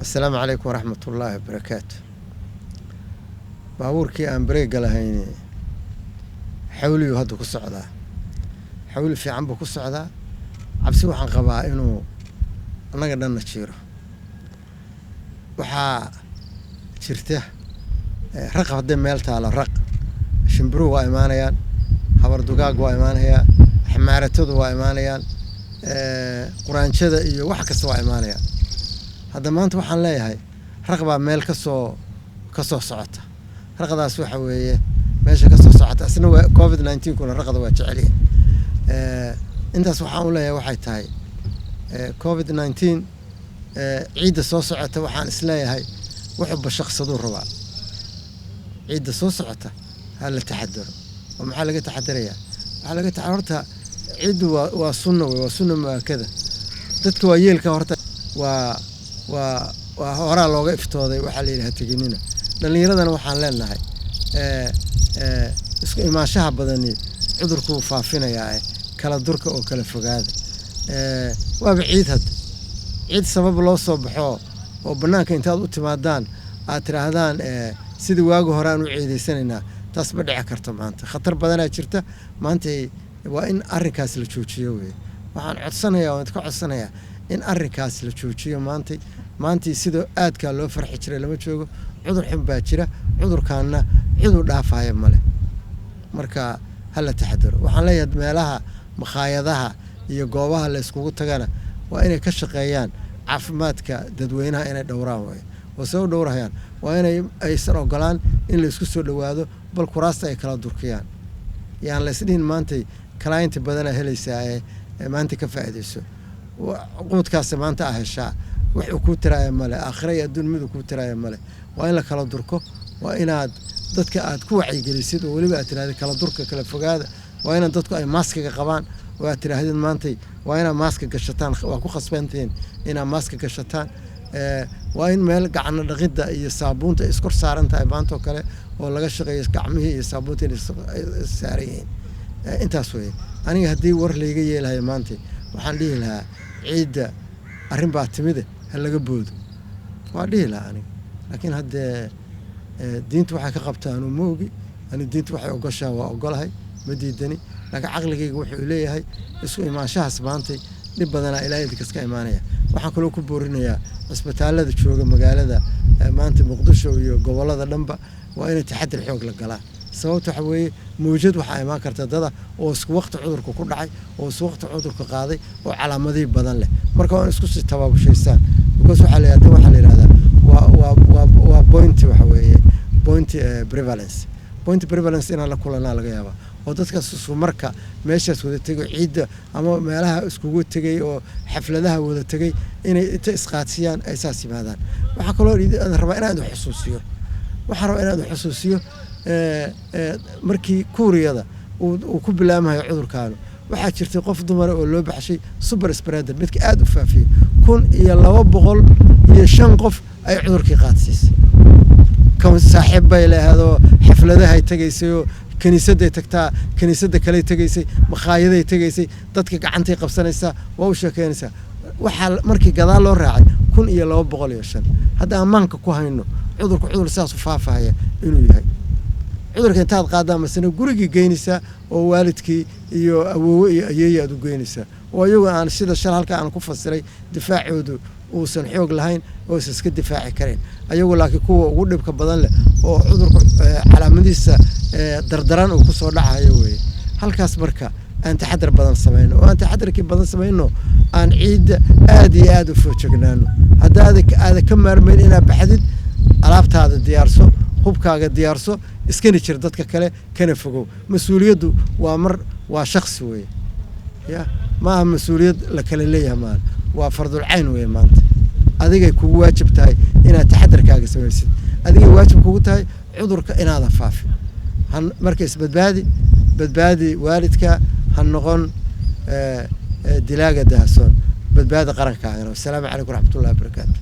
السلام عليكم ورحمة الله وبركاته. baabuurkii aan bareega lahayn xawliyo hadda ku socdaa xawli fiican buu ku socdaa cabsi waxaan qabaa inuu anaga dhanna jiro waxaa jirta raq hadda meel taalo raq shimbiro waa imaanayaan habar dugaag waa imaanayaan xamaaratadu waa imaanayaan quraanjada iyo wax kasta waa imaanayaan hadda maanta waxaan leeyahay raq baa meel ka soo socota raqadaas waxa weeye meesha ka soo socota asna waa covid-19 kuna raqada waa jeceliye intaas waxaan u leeyahay waxay tahay covid-19 ciidda soo socota waxaan isleeyahay wuxuu bashaqsaduu rabaa ciidda soo socota ha la taxadaro oo maxaa laga taxadarayaa waxaa laga horta ciiddu waa sunno mu'akkada dadka waa yeelka horta waa horaa looga iftooday waxaa la yidhaha teginina dhalinyaradana waxaan leenahay isku imaanshaha badani cudurku faafinayaa kala durka oo kala fogaada waaba ciid hadda ciid sabab loo soo baxo oo banaanka intaad u timaadaan aad tiraahdaan sidii waagi hore aan u ciidaysanaynaa taas ma dhici karto maanta khatar badanaa jirta maanta waa in arrinkaas la joojiyo wey waxaan codsanayaa in arrinkaas la joojiyo maantii sida aadka loo farxi jiray lama joogo cudur xun baa jira cudurkaana cidu dhaafaya male marka hala taxadaro waxaan leeyahay meelaha makhaayadaha iyo goobaha la iskugu tagana waa inay ka shaqeeyaan caafimaadka dadweynaha inay dhowraan way oo soo dhowrayaan waa inay aysan ogolaan in la isku soo dhawaado bal kuraasta ay kala durkiyaan yaan la isdhihin maanta client badan helaysaa maanta ka faa'iideyso quudkaas maanta ah heshaa wax uu ku tiraaya male aakhira iyo adduun mid uu ku tiraaya male waa in la kala durko waa inaad dadka aad ku wacyigelisid oo waliba aad tiraahdo kala durka kala fogaada waa in dadku ay maaskiga qabaan oo aad tiraahdo maanta waa inaad maaska gashataan waa ku khasbantiin inaad maaska gashataan waa in meel gacno dhaqida iyo saabuunta iskor saaran tahay maanta kale oo laga shaqeeyo gacmihii iyo saabuunta saarayeen intaas weeye aniga haddii war layga yeelahay maanta waxaan dhihi lahaa ciidda arrin baa timide ha laga boodo waa dhihi lahaa aniga laakiin haddee diintu waxay ka qabtaan ma ogi ani diintu waxay ogoshaa waa ogolahay ma diidani laakiin caqligayga wuxuu leeyahay isku imaanshahaas maanta dhib badanaa ilaahay idinkas ka imaanaya waxaan kaloo ku boorinayaa cisbitaalada jooga magaalada maanta muqdisho iyo gobollada dhanba waa inay taxadir xoog la galaan sababta waxa weeye mawjad waxaa imaan karta dada oo isku waqti cudurka ku dhacay oo isku waqti cudurka qaaday oo calaamadii badan leh marka waa isku si tababushaystaan because waxaa la yiraahdaa waa point waxa weeye point prevalence in la kulanaa laga yaabaa oo dadkaas isku marka meeshaas wada tegay ciidda ama meelaha iskugu tegay oo xafladaha wada tegay inay inta isqaadsiyaan ay saas yimaadaan waxaa kaloo rabaa inaad xusuusiyo markii kuuriyada uu ku bilaamayo cudurkaanu waxaa jirtay qof dumar oo loo baxshay super spreader midka aad u faafiyay 1205 qof ay cudurkii qaadsiisay كم صاحب بيله هذا حفلة تجيسي كنيسة تكتا كنيسة كلي تجيسي مخايدة تجيسي تدك عنتي قبسنيسا ووش كنيسة وحال مركي قضاء له راعي كن يلا بقول يشان هذا أمانك كوهينه عذر ساس فافة هي إنه يهاي عذر كنت هذا قادم مثلا جورجي جينيسا ووالدك يو أو ييادو جينيسا ويو عن الشدة الشرح كان كفصلي دفاع عودو وسن حوق لهين وسسك دفاعي كرين أيوة لكن كوا ودب كبدان له وعذر على مديسة دردران وكسر لها أيوة هالكاس بركة أنت حدر بدن سمينه وأنت حدر كيف بدن سمينه عن عيد آدي وفوتشجنانه هذا كم مرمين إنا بحدد عرفت هذا ديارسو hubkaaga diyaarso iskana jir dadka kale kana fogow mas'uuliyadu waa mar waa shakhsi weey ya ma mas'uuliyad la kala leeyahay maan waa fardul ayn weey maanta adiga kugu waajib tahay inaad taxadarkaaga samaysid adiga waajib kugu tahay cudurka inaad faafin han markay badbaadi waalidka han noqon dilaaga dahsoon badbaadi qarankaaga. Assalaamu alaykum wa rahmatullahi wa barakatuh.